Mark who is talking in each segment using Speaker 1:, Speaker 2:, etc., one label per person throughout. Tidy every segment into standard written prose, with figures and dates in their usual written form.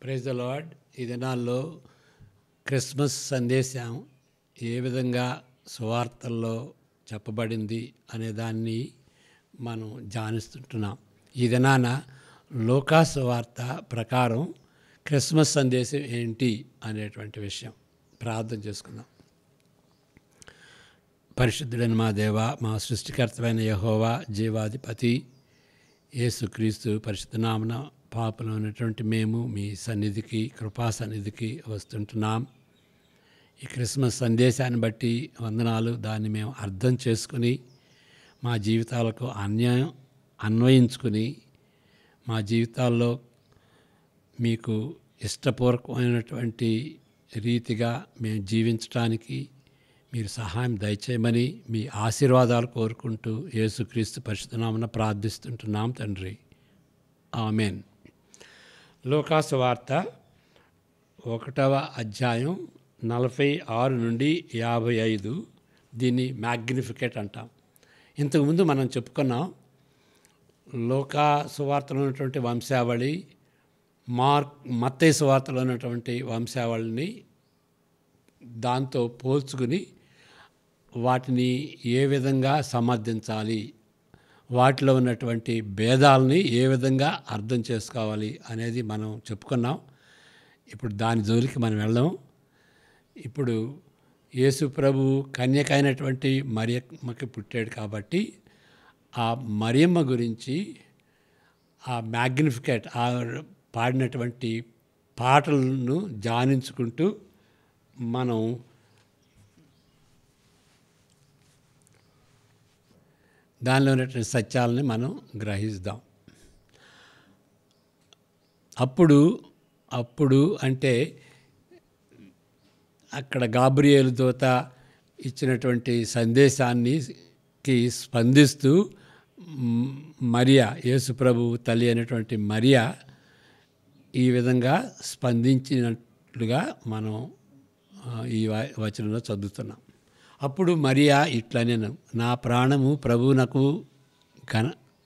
Speaker 1: Praise the lord. ఈ దినాల్లో Christmas సందేశం ఏ విధంగా సువార్తల్లో చెప్పబడింది అనే దాన్ని మనం ధ్యానిస్తుంటున్నాం. ఈ దినాన లూకా సువార్త ప్రకారం క్రిస్మస్ సందేశం ఏంటి అనేటువంటి విషయం ప్రార్థన చేసుకుందాం. పరిశుద్ధుడైన మా దేవ, మా సృష్టికర్తమైన యెహోవా, జీవాధిపతి యేసుక్రీస్తు పరిశుద్ధ నామమున పాపలో ఉన్నటువంటి మేము మీ సన్నిధికి, కృపా సన్నిధికి వస్తుంటున్నాం. ఈ క్రిస్మస్ సందేశాన్ని బట్టి వందనాలు. దాన్ని మేము అర్థం చేసుకుని మా జీవితాలకు అన్వయించుకుని మా జీవితాల్లో మీకు ఇష్టపూర్వకమైనటువంటి రీతిగా మేము జీవించడానికి మీరు సహాయం దయచేయమని మీ ఆశీర్వాదాలు కోరుకుంటూ యేసుక్రీస్తు పరిశుద్ధ నామమున ప్రార్థిస్తుంటున్నాం తండ్రి. ఆమెన్. లూకా సువార్త 1వ అధ్యాయం 46 నుండి 55. దీన్ని మ్యాగ్నిఫికెట్ అంటాం. ఇంతకుముందు మనం చెప్పుకున్నాం లూకా సువార్తలో ఉన్నటువంటి వంశావళి, మత్తయి సువార్తలో ఉన్నటువంటి వంశావళిని దాంతో పోల్చుకుని వాటిని ఏ విధంగా సమర్థించాలి, వాటిలో ఉన్నటువంటి భేదాలని ఏ విధంగా అర్థం చేసుకోవాలి అనేది మనం చెప్పుకున్నాం. ఇప్పుడు దాని జోలికి మనం వెళ్దాం. ఇప్పుడు యేసు ప్రభు కన్యకైనటువంటి మరియమ్మకి పుట్టాడు కాబట్టి ఆ మరియమ్మ గురించి ఆ మ్యాగ్నిఫికెట్ ఆ పాడినటువంటి పాటలను ధ్యానించుకుంటూ మనం దానిలో ఉన్నటువంటి సత్యాలని మనం గ్రహిస్తాం. అప్పుడు అంటే అక్కడ గాబ్రియేలు దూత ఇచ్చినటువంటి సందేశానికి స్పందిస్తూ మరియా, యేసు ప్రభు తల్లి అయినటువంటి మరియా ఈ విధంగా స్పందించినట్లుగా మనం ఈ వచనంలో చదువుతున్నాం. అప్పుడు మరియా ఇట్లనెను, నా ప్రాణము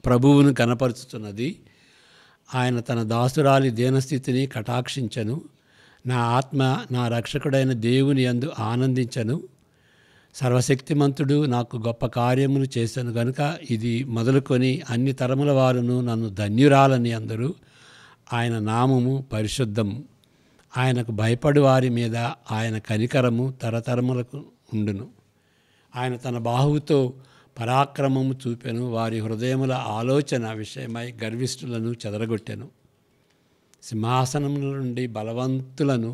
Speaker 1: ప్రభువును కనపరుచుతున్నది. ఆయన తన దాసురాలి దీనస్థితిని కటాక్షించను. నా ఆత్మ నా రక్షకుడైన దేవుని యందు ఆనందించను. సర్వశక్తిమంతుడు నాకు గొప్ప కార్యములు చేశాను గనుక ఇది మొదలుకొని అన్ని తరముల వారును నన్ను ధన్యురాలని అందరూ. ఆయన నామము పరిశుద్ధము. ఆయనకు భయపడు వారి మీద ఆయన కనికరము తరతరములకు ఉండును. ఆయన తన బాహువుతో పరాక్రమము చూపెను. వారి హృదయముల ఆలోచన విషయమై గర్విష్ఠులను చెదరగొట్టెను. సింహాసనముల నుండి బలవంతులను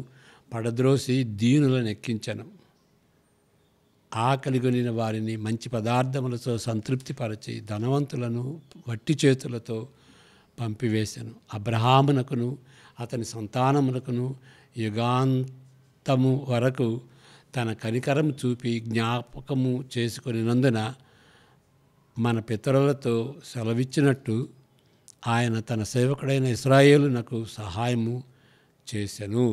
Speaker 1: పడద్రోసి దీనులను ఎక్కించెను. ఆకలిగొనిన వారిని మంచి పదార్థములతో సంతృప్తిపరచి ధనవంతులను వట్టి చేతులతో పంపివేశను. అబ్రహామునకును అతని సంతానమునకును యుగాంతము వరకు తన కనికరం చూపి జ్ఞాపకము చేసుకొనినందున మన పితరులతో సెలవిచ్చినట్టు ఆయన తన సేవకుడైన ఇశ్రాయేలునకు సహాయము చేసెను.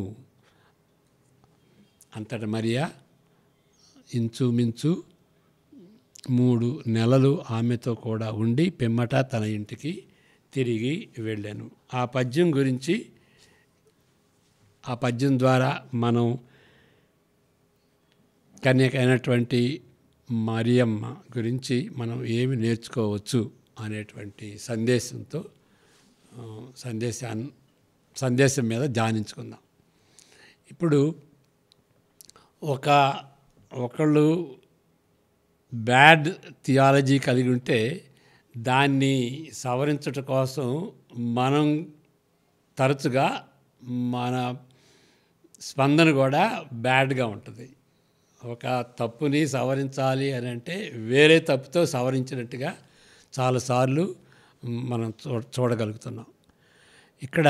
Speaker 1: అంతట మరియా ఇంచుమించు 3 నెలలు ఆమెతో కూడా ఉండి పిమ్మట తన ఇంటికి తిరిగి వెళ్ళాను. ఆ పద్యం ద్వారా మనం కన్యకైనటువంటి మరియమ్మ గురించి మనం ఏమి నేర్చుకోవచ్చు అనేటువంటి సందేశం మీద ధ్యానించుకుందాం. ఇప్పుడు ఒకళ్ళు బ్యాడ్ థియాలజీ కలిగి ఉంటే దాన్ని సవరించడం కోసం మనం తరచుగా మన స్పందన కూడా బ్యాడ్గా ఉంటుంది. ఒక తప్పుని సవరించాలి అని అంటే వేరే తప్పుతో సవరించినట్టుగా చాలాసార్లు మనం చూడగలుగుతున్నాం. ఇక్కడ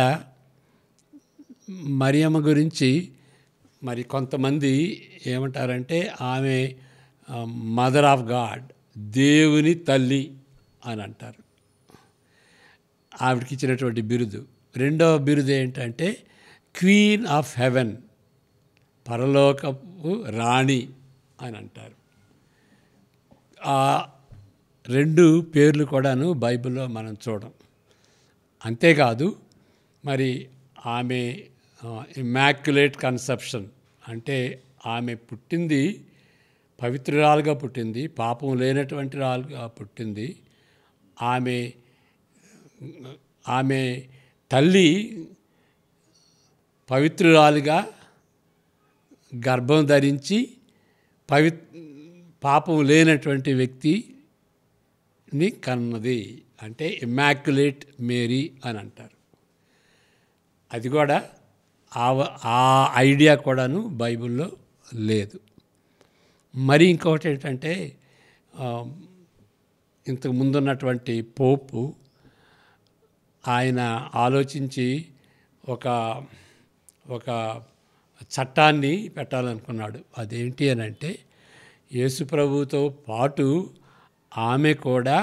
Speaker 1: మరియమ్మ గురించి మరి కొంతమంది ఏమంటారంటే ఆమె మదర్ ఆఫ్ గాడ్, దేవుని తల్లి అని అంటారు. ఆవిడకి ఇచ్చినటువంటి బిరుదు. రెండవ బిరుదు ఏంటంటే క్వీన్ ఆఫ్ హెవెన్, పరలోకపు రాణి అని అంటారు. ఆ 2 పేర్లు కూడాను బైబిల్లో మనం చూడం. అంతేకాదు మరి ఆమె ఇమ్మాక్యులేట్ కన్సెప్షన్ అంటే ఆమె పుట్టింది పవిత్రురాలుగా పుట్టింది, పాపం లేనటువంటి రాలుగా పుట్టింది. ఆమె ఆమె తల్లి పవిత్రురాలుగా గర్భం ధరించి పాపం లేనటువంటి వ్యక్తిని కన్నది. అంటే ఇమ్మాక్యులేట్ మేరీ అని అంటారు. అది కూడా ఆ ఐడియా కూడాను బైబిల్లో లేదు. మరి ఇంకొకటి ఏంటంటే ఇంతకు ముందున్నటువంటి పోపు ఆయన ఆలోచించి ఒక చట్టాన్ని పెట్టాలనుకున్నాడు. అదేంటి అని అంటే యేసుప్రభుతో పాటు ఆమె కూడా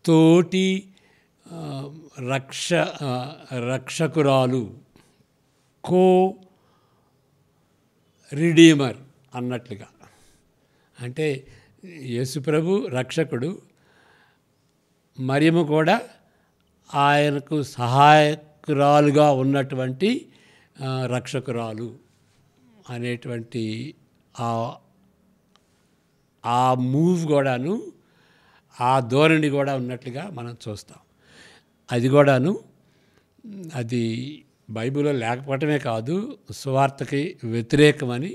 Speaker 1: తోటి రక్షకురాలు, కో రిడీమర్ అన్నట్లుగా. అంటే యేసుప్రభు రక్షకుడు, మరియము కూడా ఆయనకు సహాయకురాలుగా ఉన్నటువంటి రక్షకురాలు అనేటువంటి ఆ మూవ్ కూడాను, ఆ ధోరణి కూడా ఉన్నట్లుగా మనం చూస్తాం. అది బైబిల్లో లేకపోవటమే కాదు, సువార్తకి వ్యతిరేకమని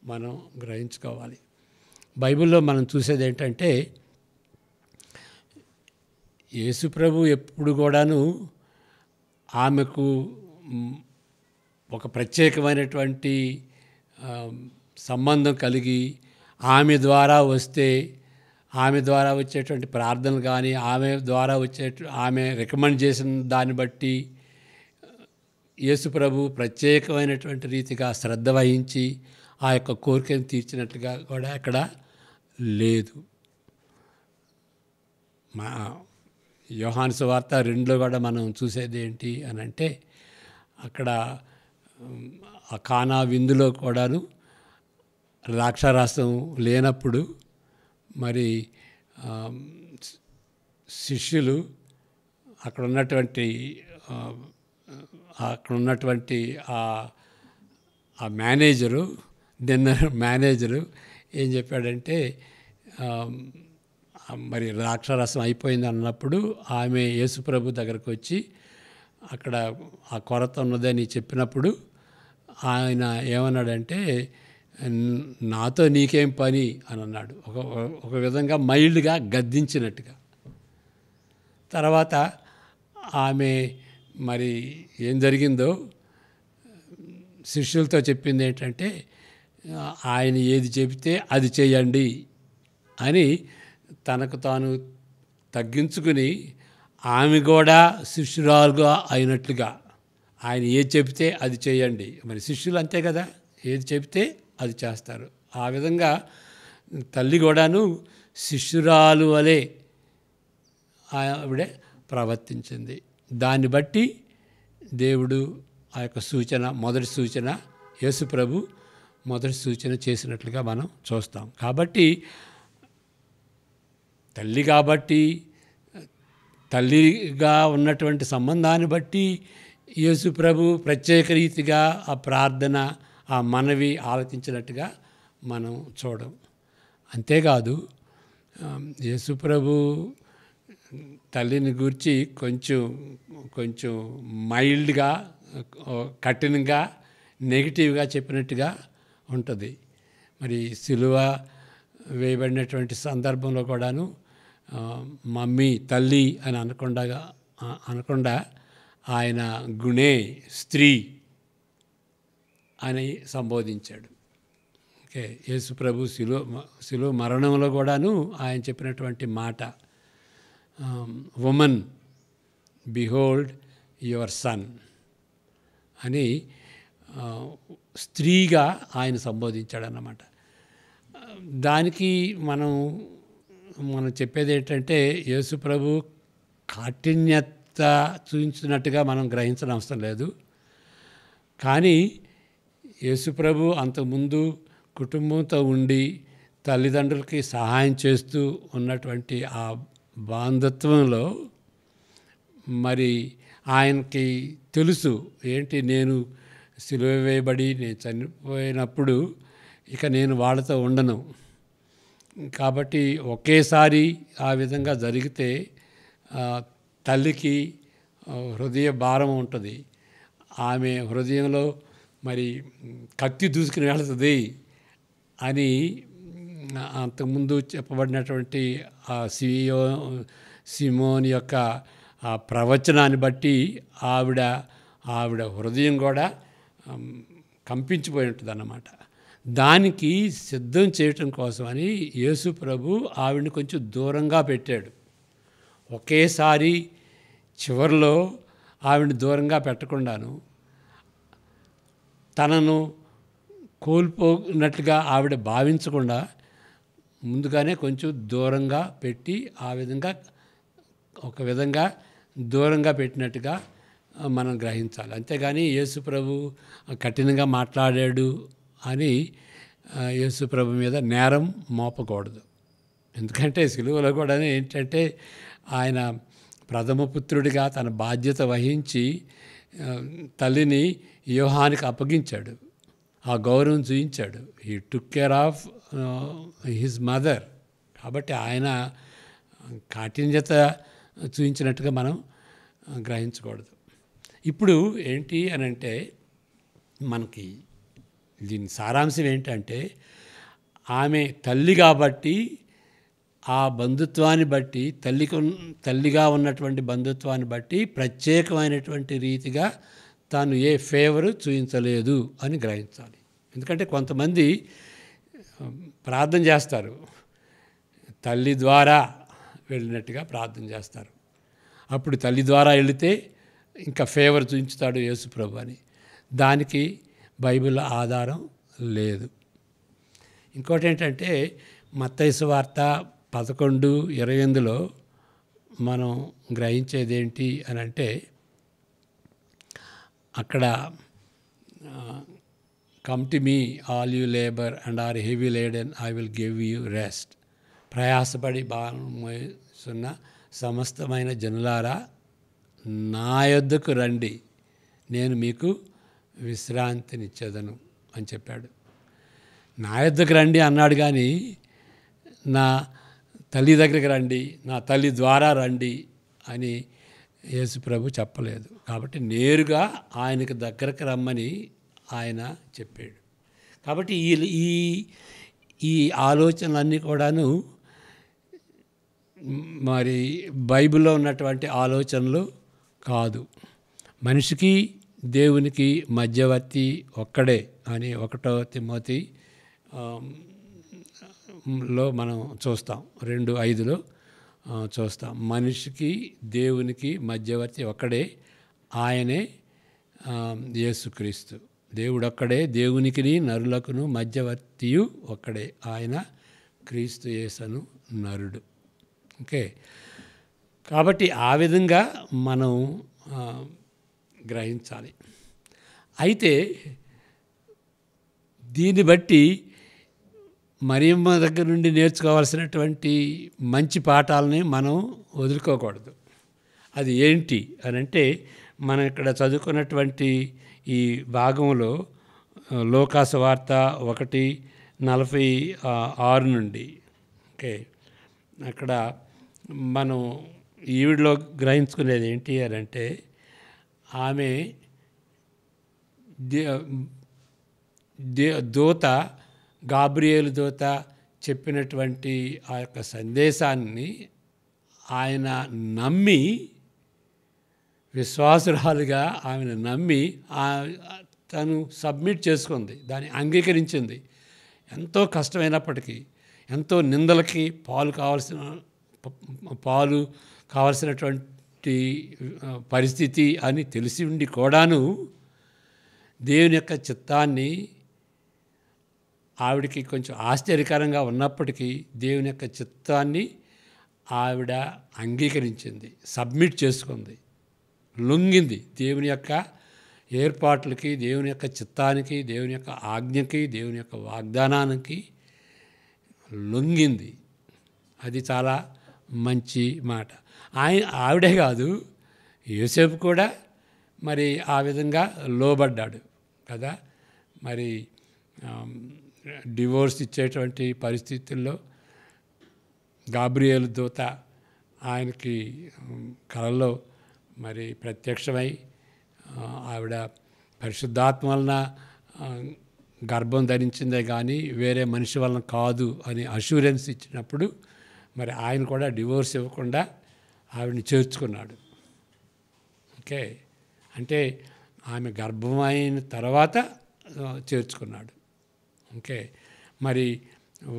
Speaker 1: మనం గ్రహించుకోవాలి. బైబిల్లో మనం చూసేది ఏంటంటే యేసుప్రభు ఎప్పుడు కూడాను ఆమెకు ఒక ప్రత్యేకమైనటువంటి సంబంధం కలిగి ఆమె ద్వారా వచ్చేటువంటి ప్రార్థనలు కానీ ఆమె రికమెండ్ చేసిన దాన్ని బట్టి యేసుప్రభు ప్రత్యేకమైనటువంటి రీతిగా శ్రద్ధ వహించి ఆ యొక్క కోరికను తీర్చినట్లుగా కూడా అక్కడ లేదు. యోహాను సువార్త 2లో కూడా మనం చూసేది ఏంటి అని అంటే అక్కడ ఆ కానా విందులో కూడాను ద్రాక్షారసం లేనప్పుడు మరి శిష్యులు అక్కడ ఉన్నటువంటి ఆ మేనేజరు, డిన్నర్ మేనేజరు ఏం చెప్పాడంటే మరి ద్రాక్షారసం అయిపోయింది అన్నప్పుడు ఆమె యేసుప్రభు దగ్గరకు వచ్చి అక్కడ ఆ కొరత ఉన్నదని చెప్పినప్పుడు ఆయన ఏమన్నాడంటే నాతో నీకేం పని అని అన్నాడు. ఒక విధంగా మైల్డ్గా గద్దించినట్టుగా. తర్వాత ఆమె మరి ఏం జరిగిందో శిష్యులతో చెప్పింది ఏంటంటే ఆయన ఏది చెబితే అది చేయండి అని తనకు తాను తగ్గించుకుని ఆమె కూడా శిష్యురాలుగా అయినట్లుగా ఆయన ఏది చెబితే అది చేయండి. మరి శిష్యులు అంతే కదా, ఏది చెబితే అది చేస్తారు. ఆ విధంగా తల్లి కూడాను శిష్యురాలు వలె ఆవిడే ప్రవర్తించింది. దాన్ని బట్టి దేవుడు ఆ యొక్క మొదటి సూచన యేసుప్రభు మొదటి సూచన చేసినట్లుగా మనం చూస్తాం. కాబట్టి తల్లిగా ఉన్నటువంటి సంబంధాన్ని బట్టి యేసుప్రభు ప్రత్యేక రీతిగా ఆ ప్రార్థన, ఆ మనవి ఆలకించినట్టుగా మనం చూడం. అంతేకాదు యేసుప్రభు తల్లిని గూర్చి కొంచెం మైల్డ్గా, కఠినంగా, నెగిటివ్గా చెప్పినట్టుగా ఉంటుంది. మరి సిలువ వేయబడినటువంటి సందర్భంలో కూడాను మమ్మీ, తల్లి అని అనకుండా ఆయన గుణే, స్త్రీ అని సంబోధించాడు. ఓకే, యేసుప్రభు శిలువ మరణంలో కూడాను ఆయన చెప్పినటువంటి మాట ఉమన్ బిహోల్డ్ యువర్ సన్ అని స్త్రీగా ఆయన సంబోధించాడన్నమాట. దానికి మనం చెప్పేది ఏంటంటే యేసుప్రభు కాఠిన్యత చూపించినట్టుగా మనం గ్రహించడం అవసరం లేదు. కానీ యేసుప్రభు అంతకుముందు కుటుంబంతో ఉండి తల్లిదండ్రులకి సహాయం చేస్తూ ఉన్నటువంటి ఆ బాంధత్వంలో మరి ఆయనకి తెలుసు ఏంటి, నేను సిలువ వేయబడి నేను చనిపోయినప్పుడు ఇక నేను వాళ్ళతో ఉండను. కాబట్టి ఒకేసారి ఆ విధంగా జరిగితే తల్లికి హృదయ భారం ఉంటుంది. ఆమె హృదయంలో మరి కత్తి దూసుకుని వెళుతుంది అని అంతకుముందు చెప్పబడినటువంటి ఆ సిమోని యొక్క ఆ ప్రవచనాన్ని బట్టి ఆవిడ హృదయం కూడా కంపించిపోయి ఉంటుంది అన్నమాట. దానికి సిద్ధం చేయటం కోసమని యేసు ప్రభు ఆవిడని కొంచెం దూరంగా పెట్టాడు. ఒకేసారి చివరిలో ఆవిడని దూరంగా పెట్టకుండాను తనను కోల్పోయినట్లుగా ఆవిడ భావించకుండా ముందుగానే కొంచెం దూరంగా పెట్టి ఆ విధంగా ఒక విధంగా దూరంగా పెట్టినట్టుగా మనం గ్రహించాలి. అంతేగాని యేసు ప్రభు కఠినంగా మాట్లాడాడు అని యేసు ప్రభు మీద నేరం మోపకూడదు. ఎందుకంటే సిలువలో కూడా ఏంటంటే ఆయన ప్రథమ పుత్రుడిగా తన బాధ్యత వహించి తల్లిని యోహానికి అప్పగించాడు. ఆ గౌరవం చూపించాడు. He took care of his mother. కాబట్టి ఆయన కాఠిన్యత చూపించినట్టుగా మనం గ్రహించకూడదు. ఇప్పుడు ఏంటి అని అంటే మనకి దీని సారాంశం ఏంటంటే ఆమె తల్లి కాబట్టి ఆ బంధుత్వాన్ని బట్టి తల్లిగా ఉన్నటువంటి బంధుత్వాన్ని బట్టి ప్రత్యేకమైనటువంటి రీతిగా తాను ఏ ఫేవరు చూపించలేదు అని గ్రహించాలి. ఎందుకంటే కొంతమంది ప్రార్థన చేస్తారు, తల్లి ద్వారా వెళ్ళినట్టుగా ప్రార్థన చేస్తారు. అప్పుడు తల్లి ద్వారా వెళితే ఇంకా ఫేవర్ చూపించుతాడు యేసు ప్రభు అని. దానికి బైబిల్ ఆధారం లేదు. ఇంకోటి ఏంటంటే మత్తయి సువార్త 11:28లో మనం గ్రహించేది ఏంటి అని అంటే అక్కడ come to me all you labour and are heavy laden I will give you rest. ప్రయాసపడి భారం మోస్తున్న సమస్తమైన జనులారా నా యొద్దకు రండి, నేను మీకు విశ్రాంతినిచ్చేదను అని చెప్పాడు. నా యొద్దకు రండి అన్నాడు కానీ నా తల్లి దగ్గరికి రండి, నా తల్లి ద్వారా రండి అని యేసు ప్రభు చెప్పలేదు. కాబట్టి నేరుగా ఆయనకు దగ్గరకు రమ్మని ఆయన చెప్పాడు. కాబట్టి ఈ ఆలోచనలన్నీ కూడాను మరి బైబిల్లో ఉన్నటువంటి ఆలోచనలు కాదు. మనిషికి దేవునికి మధ్యవర్తి ఒక్కడే అని 1 తిమోతి లో మనం చూస్తాం, 2:5లో చూస్తాం. మనిషికి దేవునికి మధ్యవర్తి ఒక్కడే, ఆయనే యేసుక్రీస్తు. దేవుడొక్కడే, దేవునికిని నరులకును మధ్యవర్తియు ఒక్కడే, ఆయన క్రీస్తు యేసును నరుడు. ఓకే, కాబట్టి ఆ విధంగా మనం గ్రహించాలి. అయితే దీన్ని బట్టి మరియమ్మ దగ్గర నుండి నేర్చుకోవాల్సినటువంటి మంచి పాఠాలని మనం వదులుకోకూడదు. అది ఏంటి అని అంటే మనం ఇక్కడ చదువుకున్నటువంటి ఈ భాగంలో లోకాసు వార్త 1:46 నుండి ఓకే, అక్కడ మనం ఈవిడలో గ్రహించుకునేది ఏంటి అని అంటే ఆమె దూత గాబ్రియేలు దూత చెప్పినటువంటి ఆ యొక్క సందేశాన్ని ఆయన నమ్మి, విశ్వాసురాలుగా ఆమెను నమ్మి తను సబ్మిట్ చేసుకుంది, దాన్ని అంగీకరించింది. ఎంతో కష్టమైనప్పటికీ, ఎంతో నిందలకి పాలు కావాల్సినటువంటి పరిస్థితి అని తెలిసి ఉండి కూడాను దేవుని యొక్క చిత్తాన్ని, ఆవిడకి కొంచెం ఆశ్చర్యకరంగా ఉన్నప్పటికీ దేవుని యొక్క చిత్తాన్ని ఆవిడ అంగీకరించింది, సబ్మిట్ చేసుకుంది, లొంగింది. దేవుని యొక్క ఏర్పాట్లకి, దేవుని యొక్క చిత్తానికి, దేవుని యొక్క ఆజ్ఞకి, దేవుని యొక్క వాగ్దానానికి లొంగింది. అది చాలా మంచి మాట. ఆవిడే కాదు, యోసేపు కూడా మరి ఆ విధంగా లోబడ్డాడు కదా. మరి డివోర్స్ ఇచ్చేటువంటి పరిస్థితుల్లో గాబ్రియేలు దూత ఆయనకి కలలో మరి ప్రత్యక్షమై ఆవిడ పరిశుద్ధాత్మ వలన గర్భం ధరించిందే కానీ వేరే మనిషి వలన కాదు అని అష్యూరెన్స్ ఇచ్చినప్పుడు మరి ఆయన కూడా డివోర్స్ ఇవ్వకుండా ఆవిడని చేర్చుకున్నాడు. ఓకే, అంటే ఆమె గర్భం అయిన తర్వాత చేర్చుకున్నాడు. ఓకే, మరి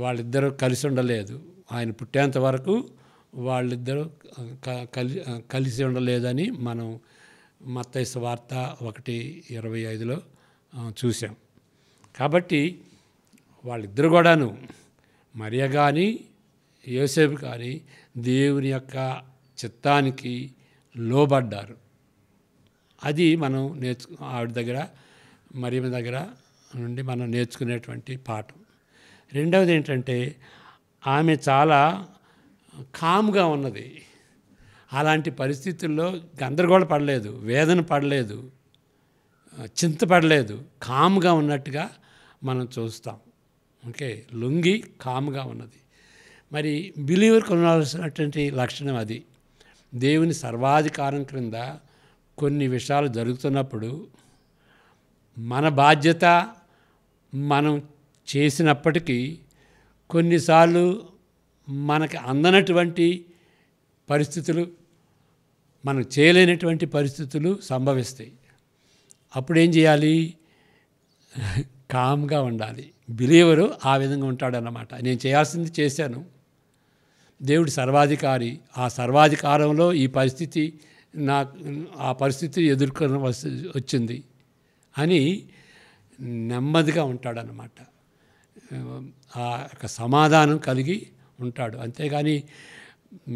Speaker 1: వాళ్ళిద్దరూ కలిసి ఉండలేదు. ఆయన పుట్టేంత వరకు వాళ్ళిద్దరూ కలిసి ఉండలేదని మనం మత్తయి సువార్త 1:25లో చూసాం. కాబట్టి వాళ్ళిద్దరు కూడాను మరియ కానీ యోసేపు కానీ దేవుని యొక్క చిత్తానికి లోబడ్డారు. అది మనం ఆవిడ దగ్గర మరియ దగ్గర నుండి మనం నేర్చుకునేటువంటి పాఠం. రెండవది ఏంటంటే ఆమె చాలా కామ్గా ఉన్నది. అలాంటి పరిస్థితుల్లో గందరగోళ పడలేదు, వేదన పడలేదు, చింతపడలేదు, కామ్గా ఉన్నట్టుగా మనం చూస్తాం. ఓకే, లొంగి కామ్గా ఉన్నది. మరి బిలీవర్కి ఉండాల్సినటువంటి లక్షణం అది. దేవుని సర్వాధికారం క్రింద కొన్ని విషయాలు జరుగుతున్నప్పుడు మన బాధ్యత మనం చేసినప్పటికీ కొన్నిసార్లు మనకి అందనటువంటి పరిస్థితులు, మనం చేయలేనటువంటి పరిస్థితులు సంభవిస్తాయి. అప్పుడేం చేయాలి? కామ్గా ఉండాలి. బిలీవరు ఆ విధంగా ఉంటాడన్నమాట. నేను చేయాల్సింది చేశాను, దేవుడు సర్వాధికారి, ఆ సర్వాధికారంలో ఈ పరిస్థితి ఆ పరిస్థితి ఎదుర్కొనవలసి వచ్చింది అని నెమ్మదిగా ఉంటాడన్నమాట. ఆ యొక్క సమాధానం కలిగి ఉంటాడు. అంతేగాని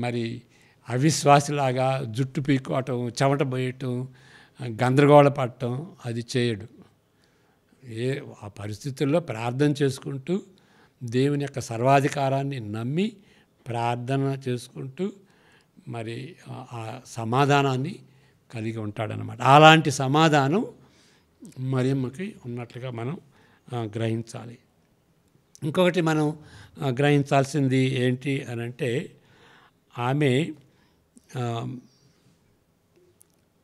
Speaker 1: మరి అవిశ్వాసిలాగా జుట్టు పీక్కోవటం, చెమట పోయటం, గందరగోళ పడటం అది చేయడు. ఆ పరిస్థితుల్లో ప్రార్థన చేసుకుంటూ దేవుని యొక్క సర్వాధికారాన్ని నమ్మి ప్రార్థన చేసుకుంటూ మరి ఆ సమాధానాన్ని కలిగి ఉంటాడనమాట. అలాంటి సమాధానం మరియమ్మకి ఉన్నట్లుగా మనం గ్రహించాలి. ఇంకొకటి మనం గ్రహించాల్సింది ఏంటి అనంటే ఆమె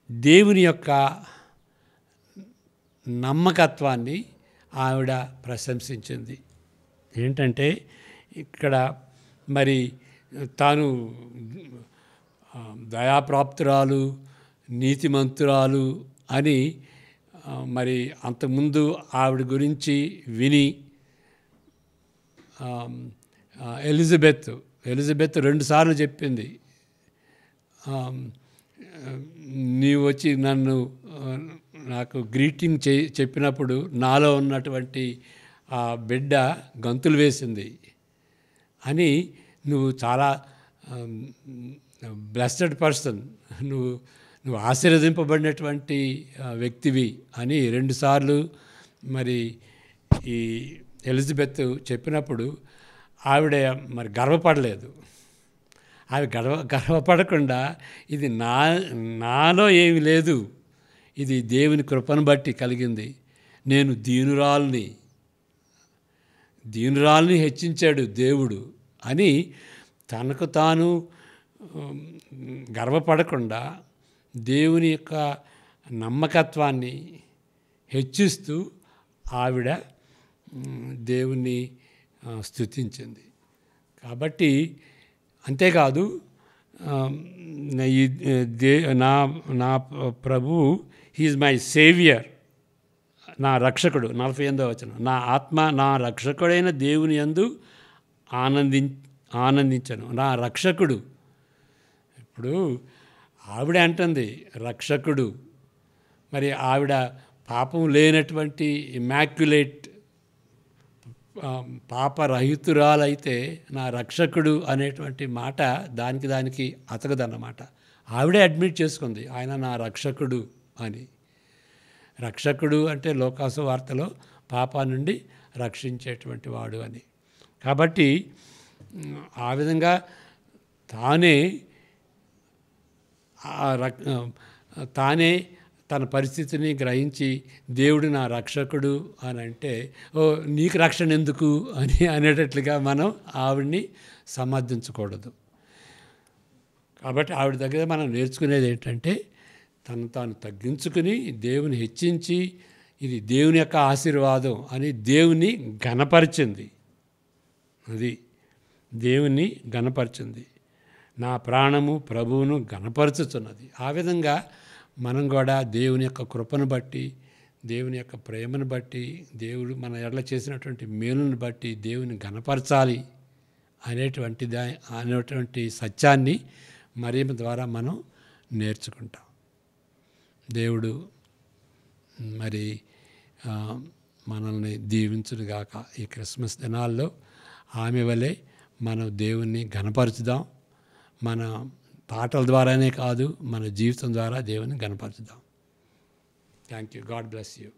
Speaker 1: దేవుని యొక్క నమ్మకత్వాన్ని ఆవిడ ప్రశంసించింది. ఏంటంటే ఇక్కడ మరి తాను దయాప్రాప్తురాలు, నీతిమంతురాలు అని మరి అంతకుముందు ఆవిడ గురించి విని ఎలిజబెత్ 2 సార్లు చెప్పింది, నీవు వచ్చి నాకు గ్రీటింగ్ చెప్పినప్పుడు నాలో ఉన్నటువంటి ఆ బిడ్డ గంతులు వేసింది అని, నువ్వు చాలా బ్లెస్డ్ పర్సన్, నువ్వు ఆశీర్వదింపబడినటువంటి వ్యక్తివి అని 2 సార్లు మరి ఈ ఎలిజబెత్ చెప్పినప్పుడు ఆవిడ మరి గర్వపడలేదు. ఆవిడ గర్వపడకుండా ఇది నాలో ఏమి లేదు, ఇది దేవుని కృపను బట్టి కలిగింది, నేను దీనురాల్ని హెచ్చించాడు దేవుడు అని తనకు తాను గర్వపడకుండా దేవుని యొక్క నమ్మకత్వాన్ని హెచ్చిస్తూ ఆవిడ దేవుణ్ణి స్తుతించింది. కాబట్టి అంతేకాదు, నా ప్రభువు హీజ్ మై సేవియర్, నా రక్షకుడు. 48వ వచనం, నా ఆత్మ నా రక్షకుడైన దేవుని యందు ఆనందించను. నా రక్షకుడు. ఇప్పుడు ఆవిడ అంటుంది రక్షకుడు. మరి ఆవిడ పాపం లేనటువంటి ఇమాక్యులేట్ పాపరహితురాలైతే నా రక్షకుడు అనేటువంటి మాట దానికి అతకదన్నమాట. ఆవిడే అడ్మిట్ చేసుకుంది, ఆయన నా రక్షకుడు అని. రక్షకుడు అంటే లోకాసు వార్తలో పాపా నుండి రక్షించేటువంటి వాడు అని. కాబట్టి ఆ విధంగా తానే తానే తన పరిస్థితిని గ్రహించి దేవుడు నా రక్షకుడు అని అంటే, ఓ నీకు రక్షణ ఎందుకు అని అనేటట్లుగా మనం ఆవిడ్ని సమర్థించకూడదు. కాబట్టి ఆవిడ దగ్గర మనం నేర్చుకునేది ఏంటంటే, తను తాను తగ్గించుకుని దేవుని హెచ్చించి ఇది దేవుని యొక్క ఆశీర్వాదం అని దేవుని ఘనపరిచింది. అది దేవుని ఘనపరిచింది. నా ప్రాణము ప్రభువును ఘనపరచుతున్నది. ఆ విధంగా మనం కూడా దేవుని యొక్క కృపను బట్టి, దేవుని యొక్క ప్రేమను బట్టి, దేవుడు మన ఎడల చేసినటువంటి మేలును బట్టి దేవుని ఘనపరచాలి అనేటువంటి సత్యాన్ని మరియమ్మ ద్వారా మనం నేర్చుకుంటాం. దేవుడు మరి మనల్ని దీవించునుగాక. ఈ క్రిస్మస్ దినాల్లో ఆమె వలె మనం దేవుణ్ణి ఘనపరచుదాం. మన పాటల ద్వారానే కాదు, మన జీవితం ద్వారా దేవుని ఘనపరచుదాం. Thank you. God bless you.